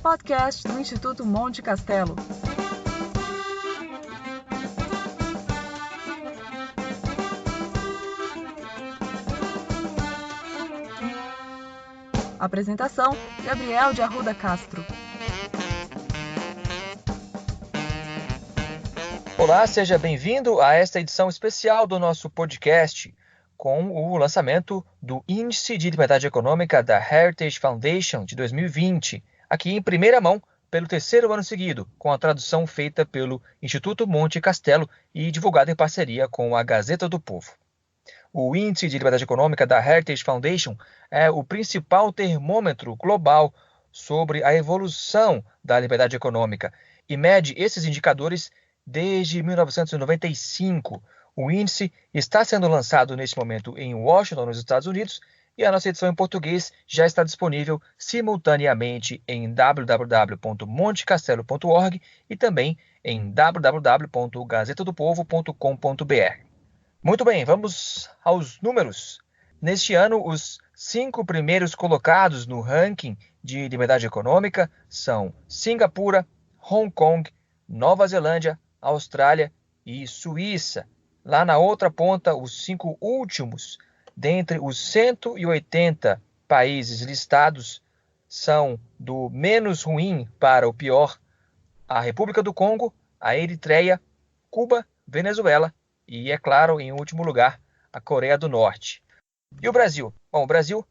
podcast do Instituto Monte Castelo. Apresentação: Gabriel de Arruda Castro. Olá, seja bem-vindo a esta edição especial do nosso podcast, com o lançamento do Índice de Liberdade Econômica da Heritage Foundation de 2020, aqui em primeira mão, pelo terceiro ano seguido, com a tradução feita pelo Instituto Monte Castelo e divulgada em parceria com a Gazeta do Povo. O Índice de Liberdade Econômica da Heritage Foundation é o principal termômetro global sobre a evolução da liberdade econômica e mede esses indicadores desde 1995. O índice está sendo lançado neste momento em Washington, nos Estados Unidos, e a nossa edição em português já está disponível simultaneamente em www.montecastelo.org e também em www.gazetadopovo.com.br. Muito bem, vamos aos números. Neste ano, os 5 primeiros colocados no ranking de liberdade econômica são Singapura, Hong Kong, Nova Zelândia, Austrália e Suíça. Lá na outra ponta, os 5 últimos, dentre os 180 países listados, são do menos ruim para o pior: a República do Congo, a Eritreia, Cuba, Venezuela e, é claro, em último lugar, a Coreia do Norte. E o Brasil? Bom, o Brasil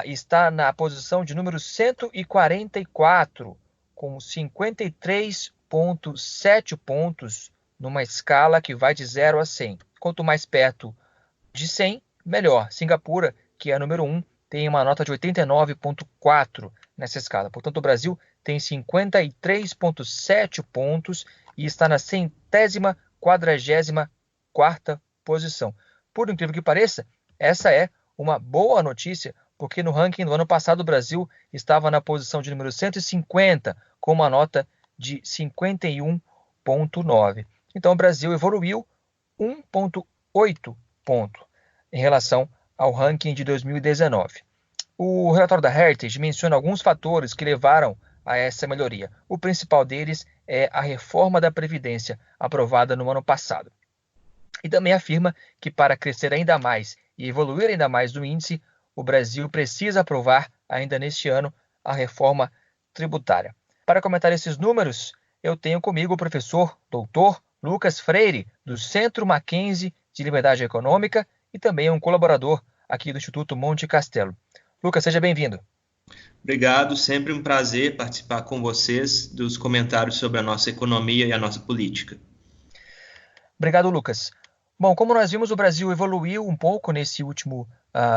está na posição de número 144, com 53,7 pontos, numa escala que vai de 0 a 100. Quanto mais perto de 100, melhor. Singapura, que é a número 1, tem uma nota de 89,4 nessa escala. Portanto, o Brasil tem 53,7 pontos e está na 144ª posição. Por incrível que pareça, essa é uma boa notícia, porque no ranking do ano passado o Brasil estava na posição de número 150, com uma nota de 51,9. Então o Brasil evoluiu 1,8 ponto em relação ao ranking de 2019. O relatório da Heritage menciona alguns fatores que levaram a essa melhoria. O principal deles é a reforma da Previdência, aprovada no ano passado. E também afirma que para crescer ainda mais e evoluir ainda mais no índice, o Brasil precisa aprovar ainda neste ano a reforma tributária. Para comentar esses números, eu tenho comigo o professor doutor Lucas Freire, do Centro Mackenzie de Liberdade Econômica e também um colaborador aqui do Instituto Monte Castelo. Lucas, seja bem-vindo. Obrigado, sempre um prazer participar com vocês dos comentários sobre a nossa economia e a nossa política. Obrigado, Lucas. Bom, como nós vimos, o Brasil evoluiu um pouco nesse último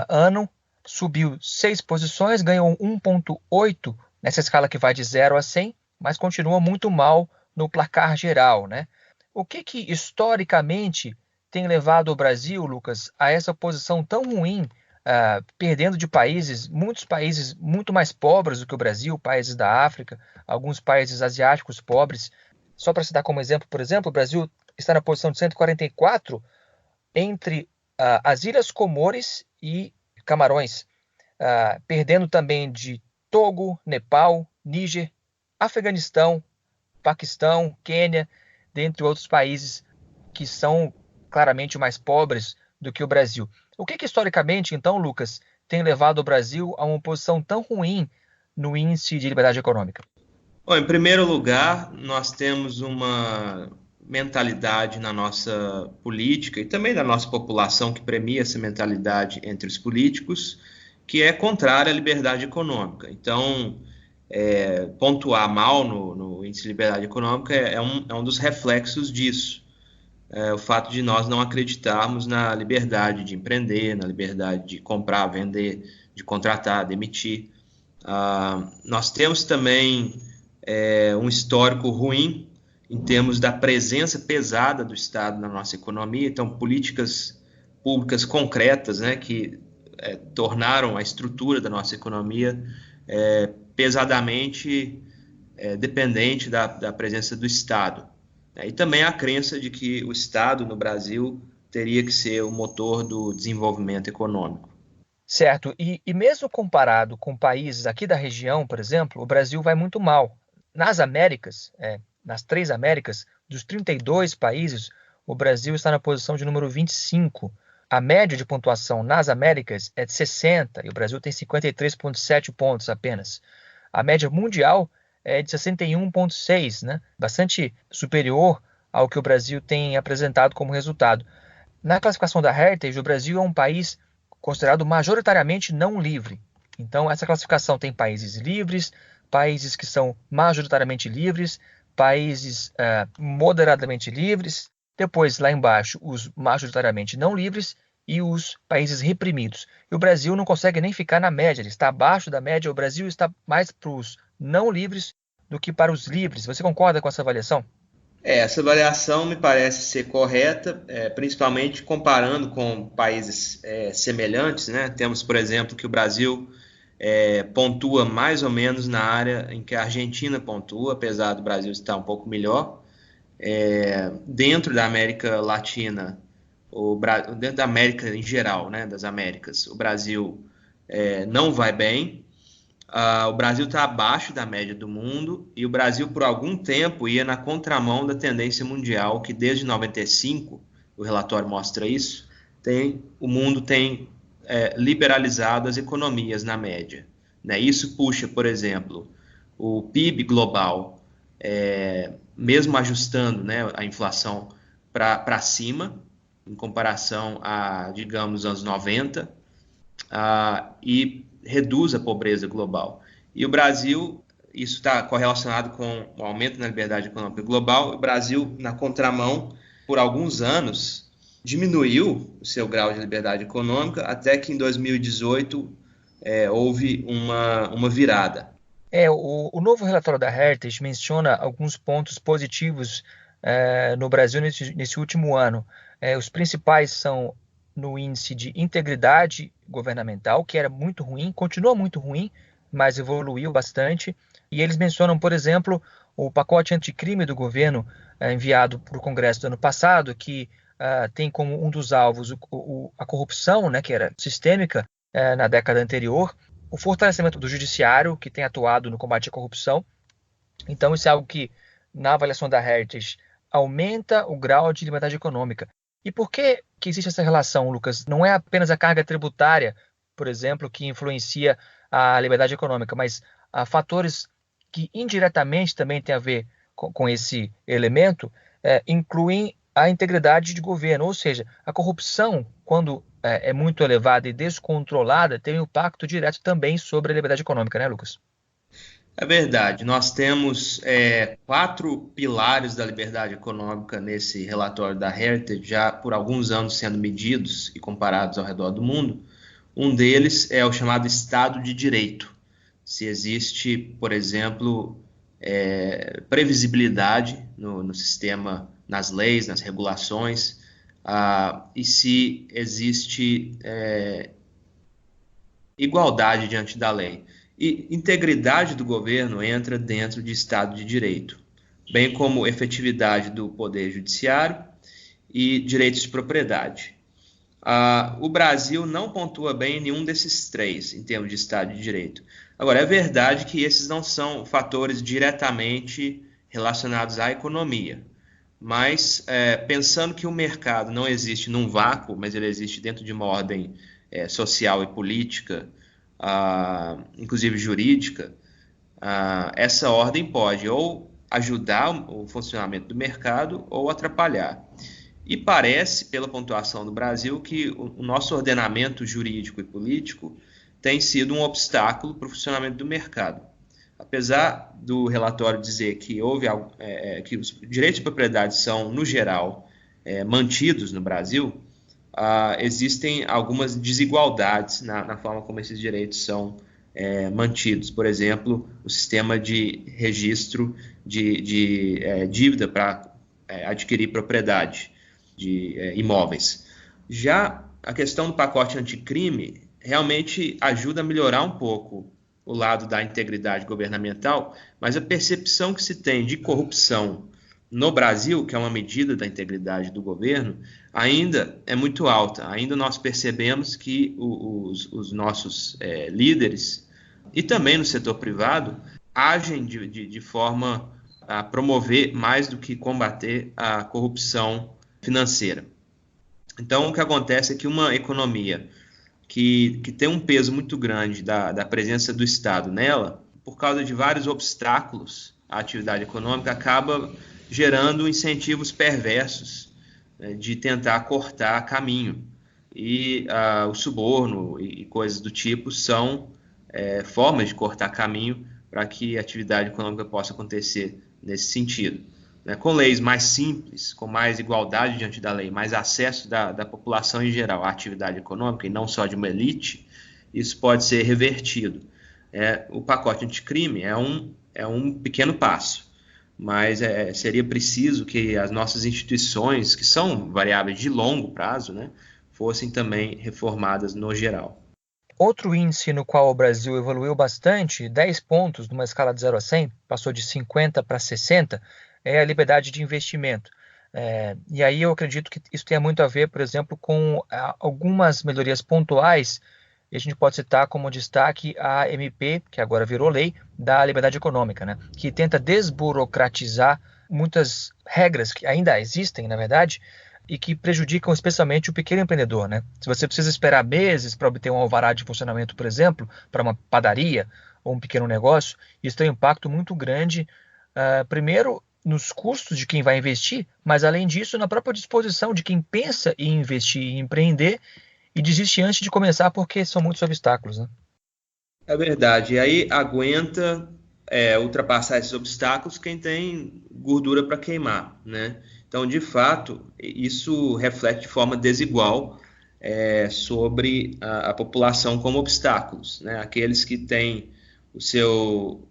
ano, subiu 6 posições, ganhou 1,8 nessa escala que vai de 0 a 100, mas continua muito mal no placar geral, né? O que historicamente tem levado o Brasil, Lucas, a essa posição tão ruim, perdendo de muitos países muito mais pobres do que o Brasil, países da África, alguns países asiáticos pobres? Só para citar como exemplo, por exemplo, o Brasil está na posição de 144 entre as Ilhas Comores e Camarões, perdendo também de Togo, Nepal, Níger, Afeganistão, Paquistão, Quênia, dentre outros países que são claramente mais pobres do que o Brasil. O que historicamente, então, Lucas, tem levado o Brasil a uma posição tão ruim no índice de liberdade econômica? Bom, em primeiro lugar, nós temos uma mentalidade na nossa política e também da nossa população que premia essa mentalidade entre os políticos, que é contrária à liberdade econômica. Então, pontuar mal no índice de liberdade econômica é um dos reflexos disso. O fato de nós não acreditarmos na liberdade de empreender, na liberdade de comprar, vender, de contratar, demitir. Nós temos também um histórico ruim em termos da presença pesada do Estado na nossa economia. Então, políticas públicas concretas, né, que tornaram a estrutura da nossa economia pesadamente dependente da presença do Estado. E também a crença de que o Estado no Brasil teria que ser o motor do desenvolvimento econômico. Certo, e mesmo comparado com países aqui da região, por exemplo, o Brasil vai muito mal. Nas Américas, nas 3 Américas, dos 32 países, o Brasil está na posição de número 25. A média de pontuação nas Américas é de 60 e o Brasil tem 53,7 pontos apenas. A média mundial é de 61,6, né? Bastante superior ao que o Brasil tem apresentado como resultado. Na classificação da Heritage, o Brasil é um país considerado majoritariamente não livre. Então, essa classificação tem países livres, países que são majoritariamente livres, países moderadamente livres, depois, lá embaixo, os majoritariamente não livres e os países reprimidos. E o Brasil não consegue nem ficar na média, ele está abaixo da média, o Brasil está mais para os não livres do que para os livres. Você concorda com essa avaliação? Essa avaliação me parece ser correta, principalmente comparando com países semelhantes, né? Temos, por exemplo, que o Brasil pontua mais ou menos na área em que a Argentina pontua, apesar do Brasil estar um pouco melhor. Dentro da América Latina, dentro da América em geral, né, das Américas, o Brasil não vai bem. O Brasil está abaixo da média do mundo e o Brasil, por algum tempo, ia na contramão da tendência mundial, que desde 95, o relatório mostra isso, o mundo tem liberalizado as economias na média, né? Isso puxa, por exemplo, o PIB global, mesmo ajustando, né, a inflação para cima, em comparação a, digamos, anos 90, e reduz a pobreza global. E o Brasil, isso está correlacionado com o aumento na liberdade econômica global, o Brasil, na contramão, por alguns anos, diminuiu o seu grau de liberdade econômica, até que em 2018 houve uma virada. O novo relatório da Heritage menciona alguns pontos positivos no Brasil nesse último ano. Os principais são no índice de integridade governamental, que era muito ruim, continua muito ruim, mas evoluiu bastante. E eles mencionam, por exemplo, o pacote anticrime do governo enviado para o Congresso do ano passado, que tem como um dos alvos a corrupção, né, que era sistêmica na década anterior, o fortalecimento do judiciário, que tem atuado no combate à corrupção. Então, isso é algo que, na avaliação da Heritage, aumenta o grau de liberdade econômica. E por que existe essa relação, Lucas? Não é apenas a carga tributária, por exemplo, que influencia a liberdade econômica, mas há fatores que indiretamente também têm a ver com esse elemento, incluem a integridade de governo, ou seja, a corrupção, quando é muito elevada e descontrolada, tem um impacto direto também sobre a liberdade econômica, né, Lucas? É verdade, nós temos 4 pilares da liberdade econômica nesse relatório da Heritage, já por alguns anos sendo medidos e comparados ao redor do mundo. Um deles é o chamado Estado de Direito. Se existe, por exemplo, previsibilidade no sistema, nas leis, nas regulações, e se existe igualdade diante da lei. E integridade do governo entra dentro de Estado de Direito, bem como efetividade do Poder Judiciário e direitos de propriedade. O Brasil não pontua bem em nenhum desses 3, em termos de Estado de Direito. Agora, é verdade que esses não são fatores diretamente relacionados à economia, mas pensando que o mercado não existe num vácuo, mas ele existe dentro de uma ordem social e política, inclusive jurídica, essa ordem pode ou ajudar o funcionamento do mercado ou atrapalhar. E parece, pela pontuação do Brasil, que o nosso ordenamento jurídico e político tem sido um obstáculo para o funcionamento do mercado. Apesar do relatório dizer que que os direitos de propriedade são, no geral, mantidos no Brasil, existem algumas desigualdades na forma como esses direitos são mantidos. Por exemplo, o sistema de registro de dívida para adquirir propriedade de imóveis. Já a questão do pacote anticrime realmente ajuda a melhorar um pouco o lado da integridade governamental, mas a percepção que se tem de corrupção no Brasil, que é uma medida da integridade do governo, ainda é muito alta. Ainda nós percebemos que os nossos líderes, e também no setor privado, agem de forma a promover mais do que combater a corrupção financeira. Então, o que acontece é que uma economia que tem um peso muito grande da presença do Estado nela, por causa de vários obstáculos à atividade econômica, acaba gerando incentivos perversos, né, de tentar cortar caminho. E o suborno e coisas do tipo são formas de cortar caminho para que a atividade econômica possa acontecer nesse sentido. Né? Com leis mais simples, com mais igualdade diante da lei, mais acesso da população em geral à atividade econômica, e não só de uma elite, isso pode ser revertido. O pacote anticrime é um pequeno passo, mas seria preciso que as nossas instituições, que são variáveis de longo prazo, né, fossem também reformadas no geral. Outro índice no qual o Brasil evoluiu bastante, 10 pontos numa escala de 0 a 100, passou de 50 para 60, é a liberdade de investimento. E aí eu acredito que isso tenha muito a ver, por exemplo, com algumas melhorias pontuais, e a gente pode citar como destaque a MP, que agora virou lei, da liberdade econômica, né? Que tenta desburocratizar muitas regras que ainda existem, na verdade, e que prejudicam especialmente o pequeno empreendedor, né? Se você precisa esperar meses para obter um alvará de funcionamento, por exemplo, para uma padaria ou um pequeno negócio, isso tem um impacto muito grande, primeiro, nos custos de quem vai investir, mas além disso, na própria disposição de quem pensa em investir e empreender e desiste antes de começar porque são muitos obstáculos, né? É verdade. E aí aguenta ultrapassar esses obstáculos quem tem gordura para queimar, né? Então, de fato, isso reflete de forma desigual sobre a população como obstáculos, né? Aqueles que têm o seu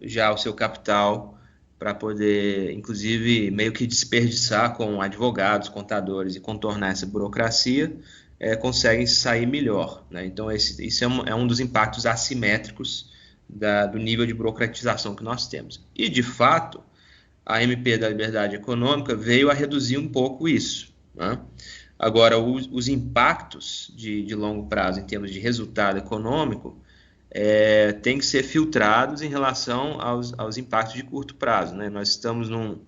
capital para poder, inclusive, meio que desperdiçar com advogados, contadores e contornar essa burocracia, conseguem sair melhor, né? Então, isso é um dos impactos assimétricos do nível de burocratização que nós temos. E, de fato, a MP da Liberdade Econômica veio a reduzir um pouco isso, né? Agora, os impactos de longo prazo em termos de resultado econômico têm que ser filtrados em relação aos impactos de curto prazo, né? Nós estamos num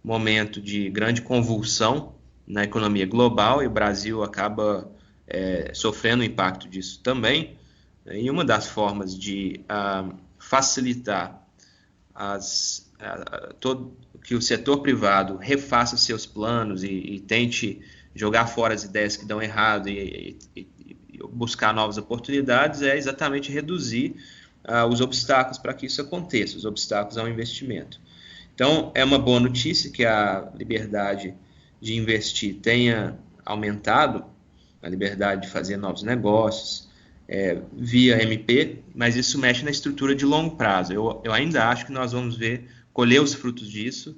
momento de grande convulsão na economia global e o Brasil acaba sofrendo o impacto disso também. E uma das formas de facilitar que o setor privado refaça seus planos e tente jogar fora as ideias que dão errado e buscar novas oportunidades é exatamente reduzir os obstáculos para que isso aconteça, os obstáculos ao investimento. Então, é uma boa notícia que a liberdade de investir tenha aumentado, a liberdade de fazer novos negócios, via MP, mas isso mexe na estrutura de longo prazo. Eu ainda acho que nós vamos colher os frutos disso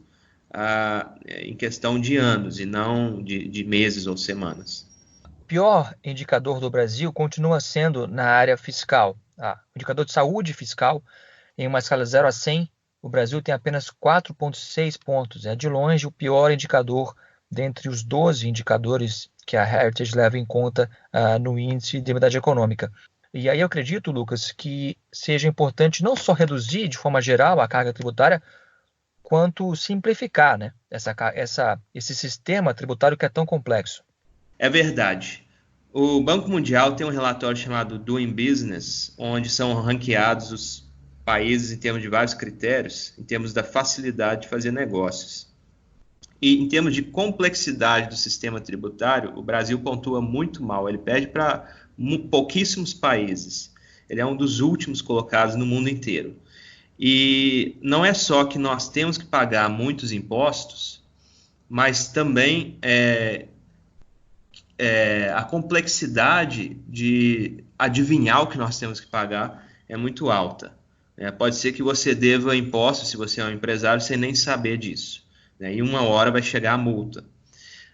em questão de anos e não de meses ou semanas. O pior indicador do Brasil continua sendo na área fiscal. O indicador de saúde fiscal, em uma escala 0 a 100, o Brasil tem apenas 4,6 pontos. É de longe o pior indicador dentre os 12 indicadores que a Heritage leva em conta no índice de liberdade econômica. E aí eu acredito, Lucas, que seja importante não só reduzir de forma geral a carga tributária, quanto simplificar, né, esse sistema tributário que é tão complexo. É verdade. O Banco Mundial tem um relatório chamado Doing Business, onde são ranqueados os países em termos de vários critérios, em termos da facilidade de fazer negócios. E em termos de complexidade do sistema tributário, o Brasil pontua muito mal. Ele perde para pouquíssimos países. Ele é um dos últimos colocados no mundo inteiro. E não é só que nós temos que pagar muitos impostos, mas também a complexidade de adivinhar o que nós temos que pagar é muito alta. Pode ser que você deva impostos, se você é um empresário, sem nem saber disso. E uma hora vai chegar a multa.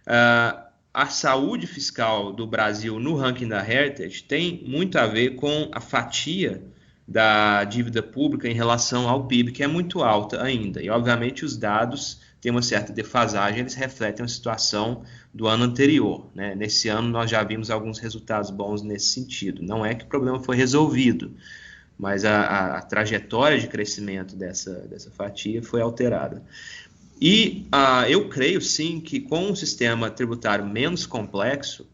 A saúde fiscal do Brasil no ranking da Heritage tem muito a ver com a fatia da dívida pública em relação ao PIB, que é muito alta ainda. E, obviamente, os dados tem uma certa defasagem, eles refletem a situação do ano anterior, né? Nesse ano nós já vimos alguns resultados bons nesse sentido. Não é que o problema foi resolvido, mas a trajetória de crescimento dessa fatia foi alterada. E eu creio, sim, que com um sistema tributário menos complexo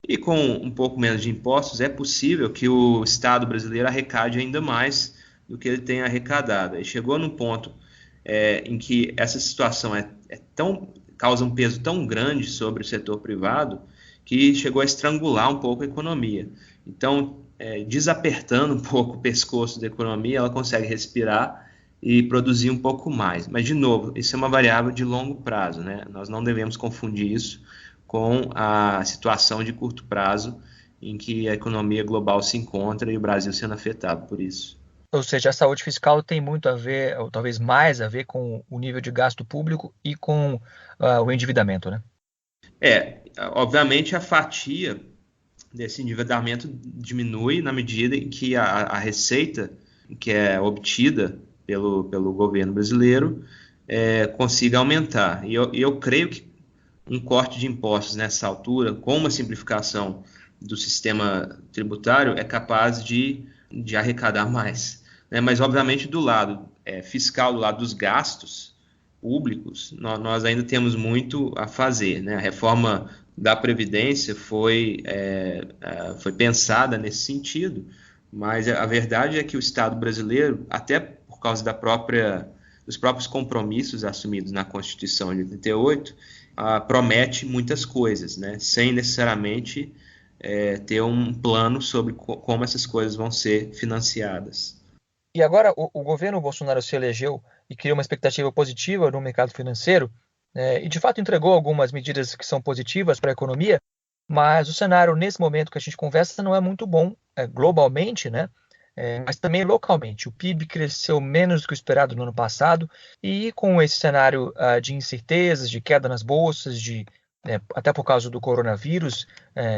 e com um pouco menos de impostos, é possível que o Estado brasileiro arrecade ainda mais do que ele tem arrecadado. E chegou num ponto em que essa situação causa um peso tão grande sobre o setor privado que chegou a estrangular um pouco a economia. Então, desapertando um pouco o pescoço da economia, ela consegue respirar e produzir um pouco mais. Mas, de novo, isso é uma variável de longo prazo, né? Nós não devemos confundir isso com a situação de curto prazo em que a economia global se encontra e o Brasil sendo afetado por isso. Ou seja, a saúde fiscal tem muito a ver, ou talvez mais a ver, com o nível de gasto público e com o endividamento, né? Obviamente a fatia desse endividamento diminui na medida em que a receita que é obtida pelo governo brasileiro consiga aumentar. E eu creio que um corte de impostos nessa altura, com uma simplificação do sistema tributário, é capaz de arrecadar mais, né? Mas, obviamente, do lado fiscal, do lado dos gastos públicos, nós ainda temos muito a fazer, né? A reforma da Previdência foi pensada nesse sentido, mas a verdade é que o Estado brasileiro, até por causa dos próprios compromissos assumidos na Constituição de 88, promete muitas coisas, né? Sem necessariamente ter um plano sobre como essas coisas vão ser financiadas. E agora o governo Bolsonaro se elegeu e criou uma expectativa positiva no mercado financeiro, e de fato entregou algumas medidas que são positivas para a economia, mas o cenário nesse momento que a gente conversa não é muito bom globalmente, né? Mas também localmente. O PIB cresceu menos do que o esperado no ano passado e com esse cenário de incertezas, de queda nas bolsas, até por causa do coronavírus,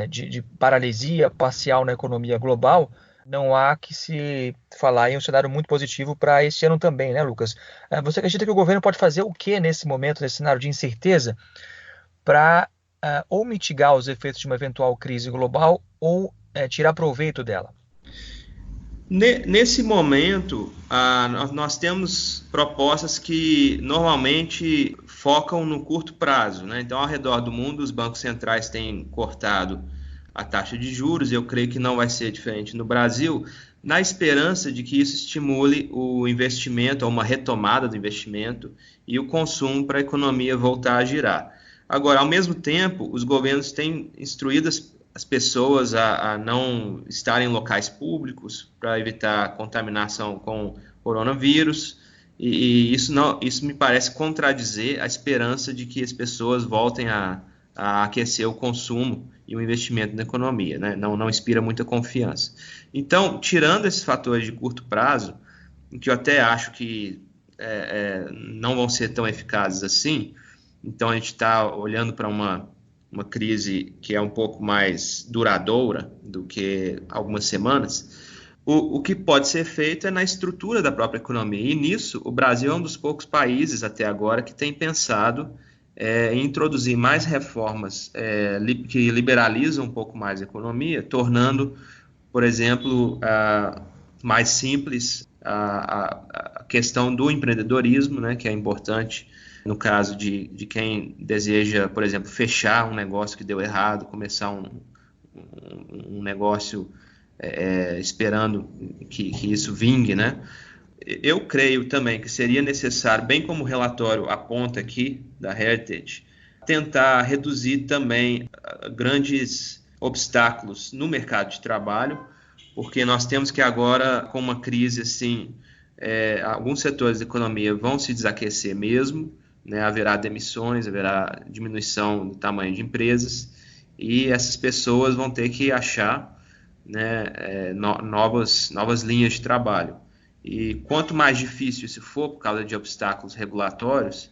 de paralisia parcial na economia global, não há que se falar em um cenário muito positivo para este ano também, né, Lucas? Você acredita que o governo pode fazer o que nesse momento, nesse cenário de incerteza, para ou mitigar os efeitos de uma eventual crise global ou tirar proveito dela? Nesse momento, nós temos propostas que normalmente focam no curto prazo, né? Então, ao redor do mundo, os bancos centrais têm cortado a taxa de juros, e eu creio que não vai ser diferente no Brasil, na esperança de que isso estimule o investimento, ou uma retomada do investimento e o consumo para a economia voltar a girar. Agora, ao mesmo tempo, os governos têm instruído as pessoas a não estarem em locais públicos para evitar contaminação com coronavírus, e isso me parece contradizer a esperança de que as pessoas voltem a aquecer o consumo e o investimento na economia, né? Não inspira muita confiança. Então, tirando esses fatores de curto prazo, que eu até acho que não vão ser tão eficazes assim, então a gente está olhando para uma crise que é um pouco mais duradoura do que algumas semanas. O que pode ser feito é na estrutura da própria economia, e nisso o Brasil é um dos poucos países até agora que tem pensado em introduzir mais reformas que liberalizam um pouco mais a economia, tornando, por exemplo, mais simples a questão do empreendedorismo, né, que é importante no caso de quem deseja, por exemplo, fechar um negócio que deu errado, começar um negócio esperando que isso vingue, né? Eu creio também que seria necessário, bem como o relatório aponta aqui da Heritage, tentar reduzir também grandes obstáculos no mercado de trabalho, porque nós temos que agora, com uma crise assim, alguns setores da economia vão se desaquecer mesmo, né? Haverá demissões, haverá diminuição do tamanho de empresas, e essas pessoas vão ter que achar, né, novas linhas de trabalho. E quanto mais difícil isso for por causa de obstáculos regulatórios,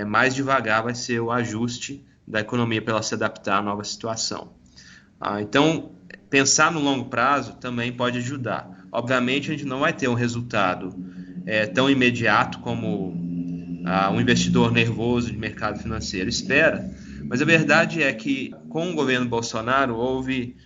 mais devagar vai ser o ajuste da economia para ela se adaptar à nova situação. Então, pensar no longo prazo também pode ajudar. Obviamente, a gente não vai ter um resultado tão imediato como um investidor nervoso de mercado financeiro espera, mas a verdade é que com o governo Bolsonaro houve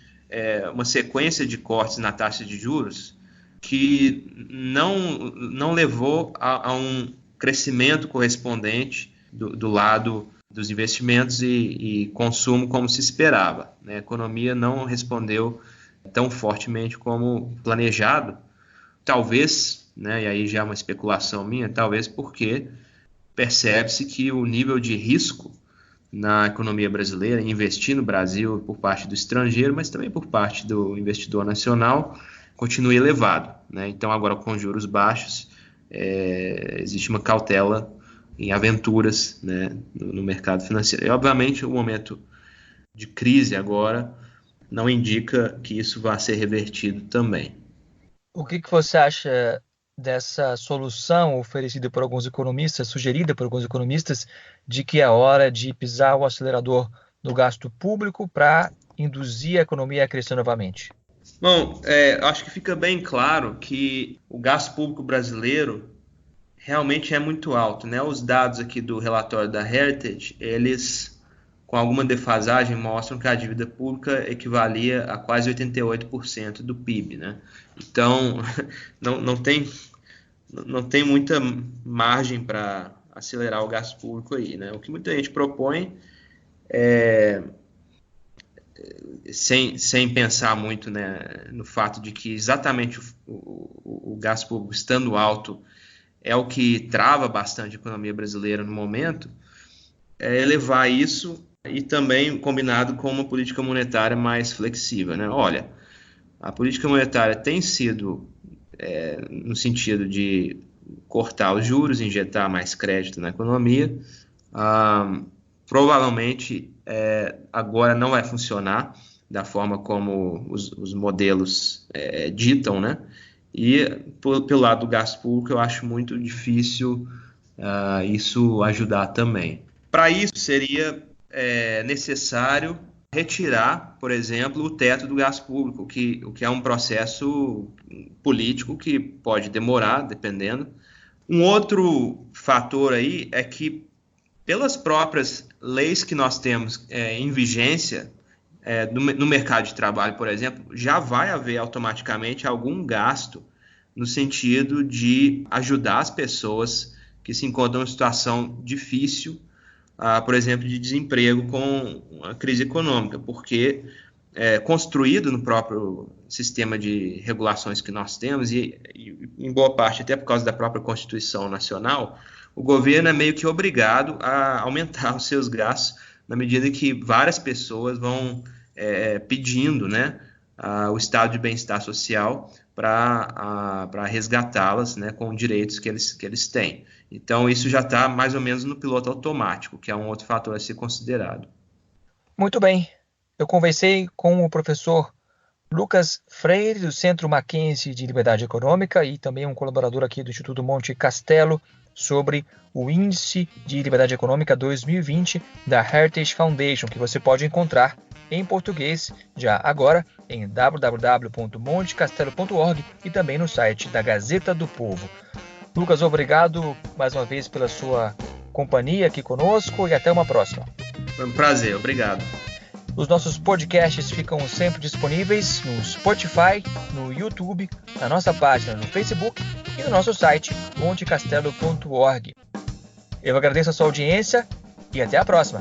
uma sequência de cortes na taxa de juros que não levou a um crescimento correspondente do lado dos investimentos e consumo como se esperava, né? A economia não respondeu tão fortemente como planejado, talvez, né, e aí já é uma especulação minha, talvez porque percebe-se que o nível de risco na economia brasileira, investir no Brasil por parte do estrangeiro, mas também por parte do investidor nacional, continua elevado, né? Então agora com juros baixos, existe uma cautela em aventuras, né, no mercado financeiro. E obviamente o momento de crise agora não indica que isso vá ser revertido também. O que você acha dessa solução oferecida por alguns economistas, sugerida por alguns economistas, de que é hora de pisar o acelerador no gasto público para induzir a economia a crescer novamente? Bom, acho que fica bem claro que o gasto público brasileiro realmente é muito alto, né? Os dados aqui do relatório da Heritage, eles, com alguma defasagem, mostram que a dívida pública equivalia a quase 88% do PIB, né? Então, não tem muita margem para acelerar o gasto público aí, né? O que muita gente propõe sem pensar muito, né, no fato de que exatamente o gasto público estando alto é o que trava bastante a economia brasileira no momento, é elevar isso e também combinado com uma política monetária mais flexível, né? Olha, a política monetária tem sido no sentido de cortar os juros, injetar mais crédito na economia. Provavelmente agora não vai funcionar da forma como os modelos ditam, né? E pelo lado do gasto público eu acho muito difícil isso ajudar também. Para isso seria necessário retirar, por exemplo, o teto do gasto público, o que é um processo político que pode demorar, dependendo. Um outro fator aí é que, pelas próprias leis que nós temos em vigência, no mercado de trabalho, por exemplo, já vai haver automaticamente algum gasto no sentido de ajudar as pessoas que se encontram em uma situação difícil, por exemplo, de desemprego com a crise econômica, porque construído no próprio sistema de regulações que nós temos, e em boa parte até por causa da própria Constituição Nacional, o governo é meio que obrigado a aumentar os seus gastos na medida que várias pessoas vão pedindo, né, o estado de bem-estar social para resgatá-las, né, com direitos que eles têm. Então, isso já está mais ou menos no piloto automático, que é um outro fator a ser considerado. Muito bem. Eu conversei com o professor Lucas Freire, do Centro Mackenzie de Liberdade Econômica, e também um colaborador aqui do Instituto Monte Castelo, sobre o Índice de Liberdade Econômica 2020 da Heritage Foundation, que você pode encontrar em português já agora em www.montecastelo.org e também no site da Gazeta do Povo. Lucas, obrigado mais uma vez pela sua companhia aqui conosco e até uma próxima. Foi um prazer, obrigado. Os nossos podcasts ficam sempre disponíveis no Spotify, no YouTube, na nossa página no Facebook e no nosso site montecastelo.org. Eu agradeço a sua audiência e até a próxima.